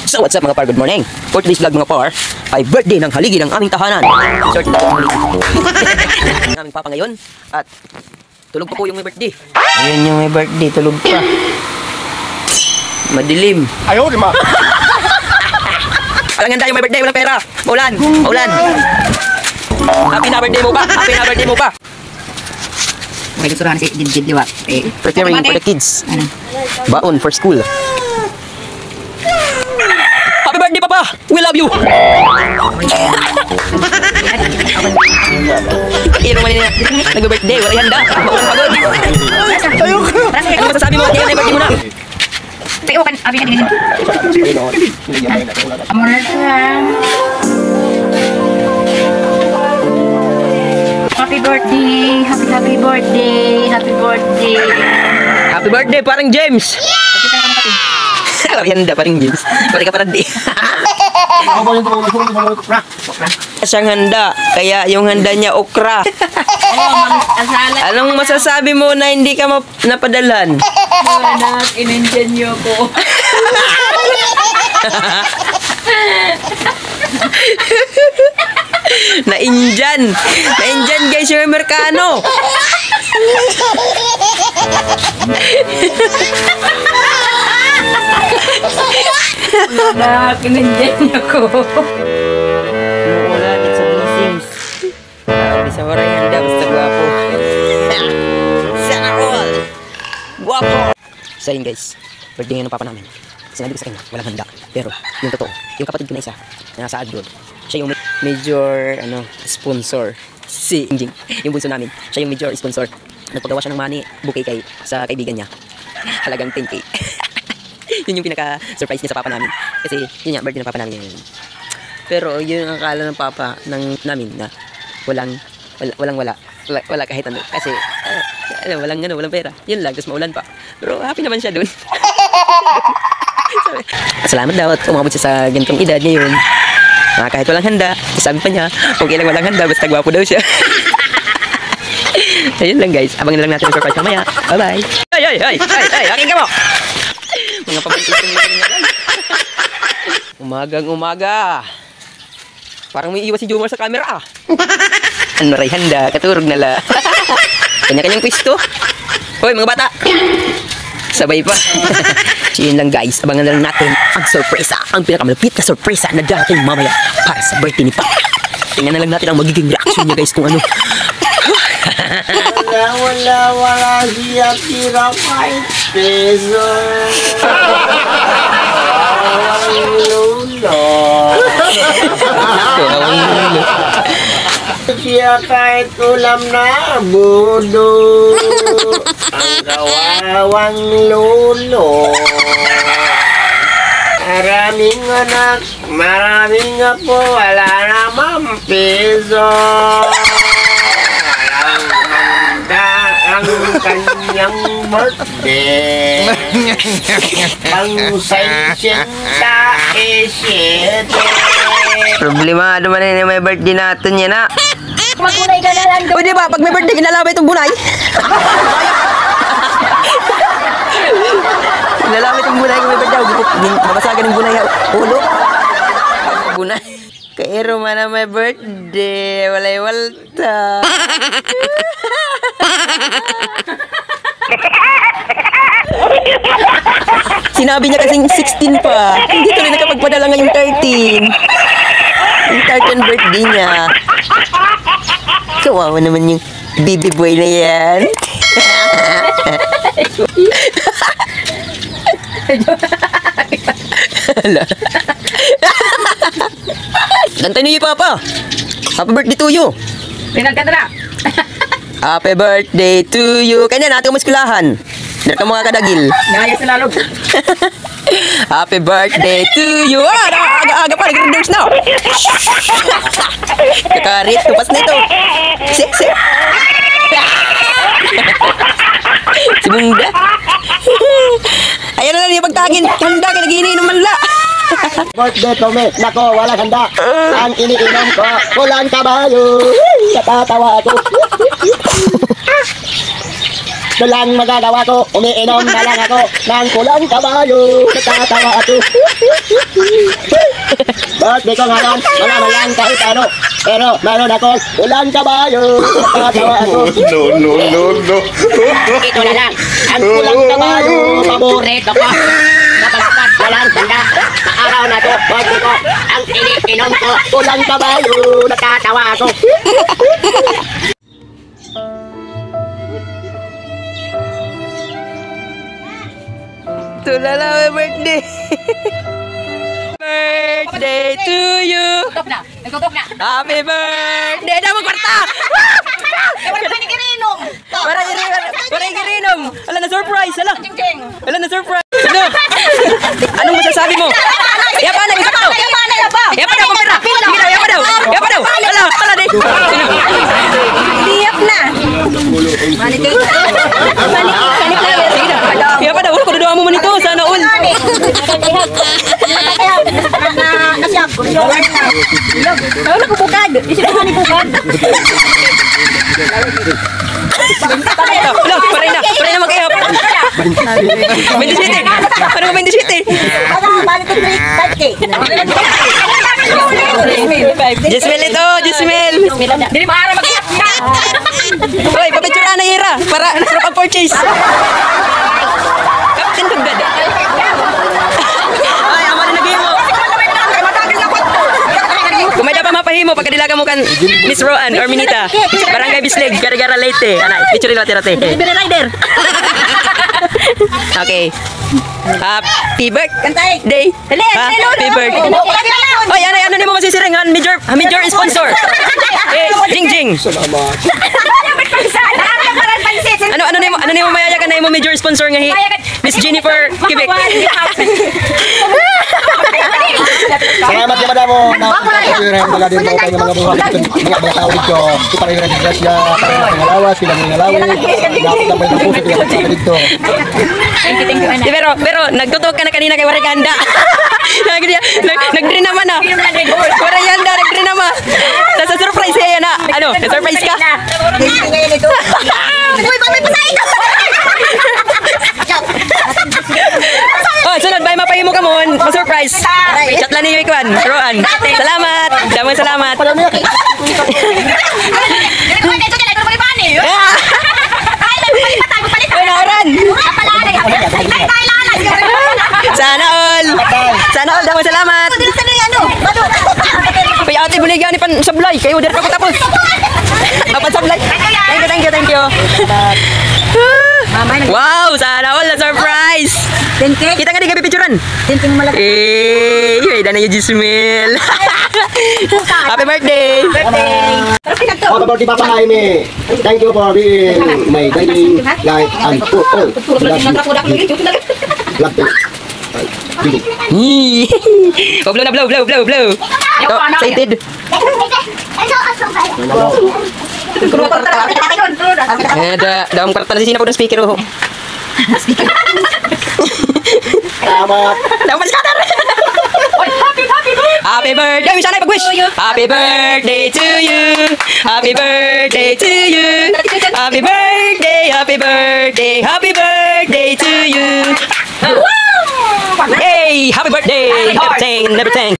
So what's up mga par, good morning. For today's vlog mga par, ay birthday ng haligi ng aming tahanan. Short na ang aming papa ngayon. At tulog pa po yung may birthday. Ayun yung may birthday, tulog pa. Madilim. Ayaw, di ma. Walang handa yung may birthday, walang pera. Maulan, maulan. Happy na birthday mo pa, happy na birthday mo pa. May gustuhan si Didid, di ba? Preparing for the kids. Baon for school. Happy birthday, Papa! We love you! Ino man niya. Nag-birthday, wala handa. Maulang pagod. Ano masasabi mo? Kaya na birthday mo na. Tayo kan, abi kan dito. Amor Happy birthday! Happy birthday! Happy birthday! Happy birthday, parang James! Wala handa, parang James. Wala ka parang di. Siyang handa, kaya yung handa niya okra. Anong masasabi mo na hindi ka napadalan? Anak, in-engineer ko. Na-Indian guys yung Amerikano. Anak, in-engineer ko. Wala din sa Sims. Bisa orang yang handa basta guwapo. Sana all. Guwapo. So yun guys, birthday ngayon ng papa namin. Sinabi ko sa kanya, walang handa. Pero yung totoo, yung kapatid ko na isa, na nasa abroad, siya yung major sponsor. Si Injing, yung bunso namin, siya yung major sponsor. Nagpagawa siya ng money bouquet sa kaibigan niya. Halagang 10K. Yun yung pinaka-surprise niya sa papa namin. Kasi yun yung birthday ng papa namin ngayon. Pero yun ang akala ng papa namin na wala kahit ano. Kasi walang pera. Yun lang, tapos maulan pa. Pero happy naman siya dun. Salamat daw at umabot siya sa ganitong edad ngayon. Kahit walang handa, sabi pa niya, okay lang walang handa, basta gwapo daw siya. Ayun lang guys, abangan na lang natin ang surprise mamaya. Bye bye. Ay, akin ka mo. Mga pabalikin niya guys. Umagang umaga. Parang may iwas si Jomar sa camera. Ano ray handa, katurog na la. Kanya-kanyang pwesto. Hoy mga bata. Sabay pa. So yun lang guys, abangan na lang natin ang sorpresa, ang pinakamalapit na sorpresa na darating mamaya para sa birthday ni Papa. Tingnan na lang natin ang magiging reaction niya guys kung ano. Wala siya tira 5 pesos. Siya kahit ulam na budo. Ang kawawang lolo. Maraming anak, maraming apo, wala namang piso. Walang handa ang kanyang birthday. Pang 67. Problemado man yun yung may birthday natin yan ha. Magunay ka na lang doon. Pwede ba? Pag may birthday, kinalabay itong bunay. Kinalabay itong bunay kung may birthday. Mabasagan ng bunay. Ulo. Bunay. Kairo man na may birthday. Walay walta. Sinabi niya kasing 16 pa. Hindi tuloy nakapagpadala ngayong 13. Yung 13 birthday niya. Kawawa naman yung baby boy na yan. Gantay niyo yung Papa. Happy birthday to you. Pinagkata na. Happy birthday to you. Kanya natin umaskulahan. Dito ka mga kadagil. Nangaya sa lalog. Happy birthday to you. Aga-aga pa. Nag-reduce na. Kakarit. Tupas na ito. Sip. Si Bunda. Ayan na lang yung pagtangin. Handa ka nag-iinom man la. Birthday to me. Nako, wala handa. Ang iniinom ko, kulang kabayo. Natatawa ako. Ito lang magagawa ko. Umiinom na lang ako ng kulang kabayo. Natatawa ako. Birthday ko ngayon. Wala man lang kahit ano. Pero meron ako kulang kabayo. Natatawa ako. No. Ito na lang. Ang kulang kabayo. Paborito ko. Napagkat walang tanda. Sa araw na to, birthday ko. Ang iniinom ko. Kulang kabayo. Natatawa ako. Ito na lang ang birthday. Birthday to you. Tutok na. Nagtutok na. Happy birthday na magkwarta! Wala pa ni Kirinom. Para igirinom. Ala na surprise, ala. Jing-jing. Ala na surprise. Ano? Anong masasabi mo? Yapa na, yapa daw. Yapa daw, kumpira. Yapa daw. Ala, di. Tiyak na. Manikay. Sige na. Yapa daw, kung duduha mo man ito, sana all. Nasyak. Ano na kubukad? Isip mo ni bukad. Ala, paray na mag-ihap. 27. Ano ba 27? Jismel ito, Jismel. Dili maara mag-iyak. Hoy, papicture na Ira para pag-purchase. Captain Tugdad. Ay, amo na nagimo. Kung may dapat mapahimo, pagkadilaga mo kan Miss Roan or Minita. Barangay Bisleg, Garagara Leyte. Ana, picture nila tirate. Libre rider. Okay. Happy birthday. Dali, Happy birthday. Hoy, ano ni mo masisiringan? Major sponsor. Jing. Ano ni mo mayayagan na imo major sponsor nga Miss Jennifer Quebec. Salamat sa madamo na pagkakasirin talaga din mo kayo mga mga tao dito. Kita rin rin grasya, para ng ngalawas, sila ng ngalawi. Dapat ng puso dito sa dito. Pero nagtutok ka na kanina kay Wariganda. Nag-drain naman na. Wariganda, nag-drain naman. Tapos surprise kaya na. Ano, surprise ka? Uy, bakit pasahin ko? Oh, sunod, bye mapahimo ka mo. Pa-surprise. Chat lang niyo ikuan. Roan. Salamat. Damang salamat. Ay, nauran. Sana all. Damang salamat. Kaya ate buligyan ni pan sablay. Kayo dir pa ko tapos. Apan sablay. Thank you. Wow, sana all na surprise. Kita nga di gabi picturean. Ay, dana yung Jismel. Happy birthday. Happy birthday Papa Jaime. Thank you for being my guiding light and purple. Love you. Oh, blow. Ito, excited. Dalam kartan di sini aku udah speaker. Salamat. Dapat sadar. Happy birthday, bisa naik bagus. Happy birthday to you. Happy birthday to you. Happy birthday to you. Hey, happy birthday. Never thank.